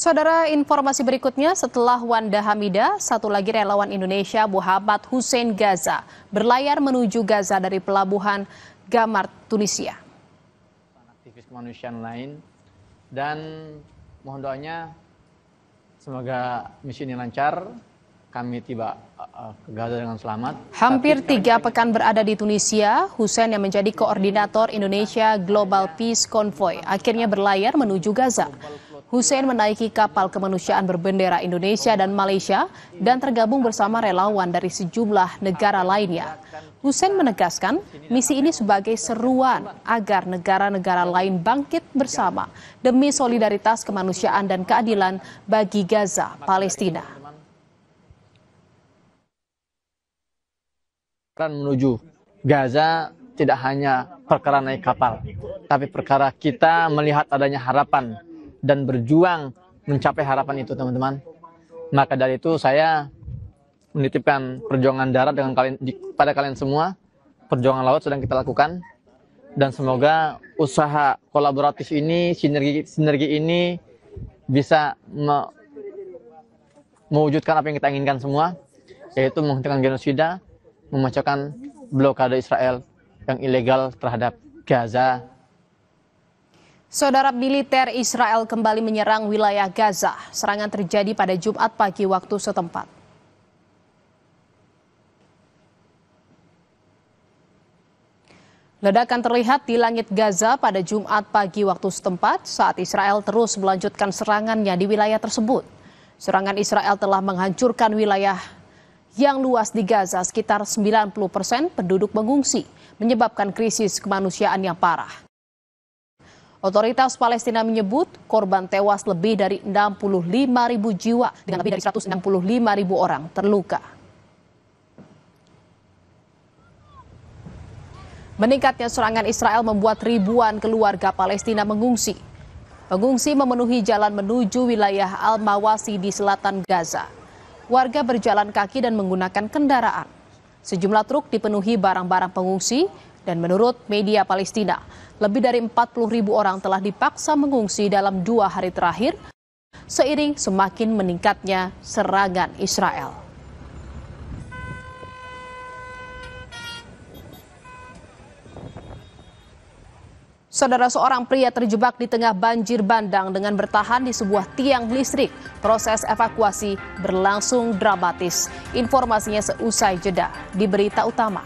Saudara, informasi berikutnya setelah Wanda Hamida, satu lagi relawan Indonesia Muhammad Hussein Gaza berlayar menuju Gaza dari pelabuhan Gamart, Tunisia. Aktivis kemanusiaan lain dan mohon doanya semoga misi ini lancar, kami tiba ke Gaza dengan selamat. Hampir 3 pekan berada di Tunisia, Hussein yang menjadi koordinator Indonesia Global Peace Convoy akhirnya berlayar menuju Gaza. Hussein menaiki kapal kemanusiaan berbendera Indonesia dan Malaysia dan tergabung bersama relawan dari sejumlah negara lainnya. Hussein menegaskan misi ini sebagai seruan agar negara-negara lain bangkit bersama demi solidaritas kemanusiaan dan keadilan bagi Gaza, Palestina. Menuju Gaza tidak hanya perkara naik kapal, tapi perkara kita melihat adanya harapan dan berjuang mencapai harapan itu, teman-teman. Maka dari itu saya menitipkan perjuangan darat dengan pada kalian semua. Perjuangan laut sedang kita lakukan dan semoga usaha kolaboratif ini, sinergi ini bisa mewujudkan apa yang kita inginkan semua, yaitu menghentikan genosida, memecahkan blokade Israel yang ilegal terhadap Gaza. Saudara, militer Israel kembali menyerang wilayah Gaza. Serangan terjadi pada Jumat pagi waktu setempat. Ledakan terlihat di langit Gaza pada Jumat pagi waktu setempat saat Israel terus melanjutkan serangannya di wilayah tersebut. Serangan Israel telah menghancurkan wilayah yang luas di Gaza, sekitar 90% penduduk mengungsi, menyebabkan krisis kemanusiaan yang parah. Otoritas Palestina menyebut korban tewas lebih dari 65.000 jiwa dengan lebih dari 165.000 orang terluka. Meningkatnya serangan Israel membuat ribuan keluarga Palestina mengungsi. Pengungsi memenuhi jalan menuju wilayah Al-Mawasi di selatan Gaza. Warga berjalan kaki dan menggunakan kendaraan. Sejumlah truk dipenuhi barang-barang pengungsi dan menurut media Palestina, lebih dari 40.000 orang telah dipaksa mengungsi dalam 2 hari terakhir seiring semakin meningkatnya serangan Israel. Saudara, seorang pria terjebak di tengah banjir bandang dengan bertahan di sebuah tiang listrik. Proses evakuasi berlangsung dramatis. Informasinya seusai jeda di Berita Utama.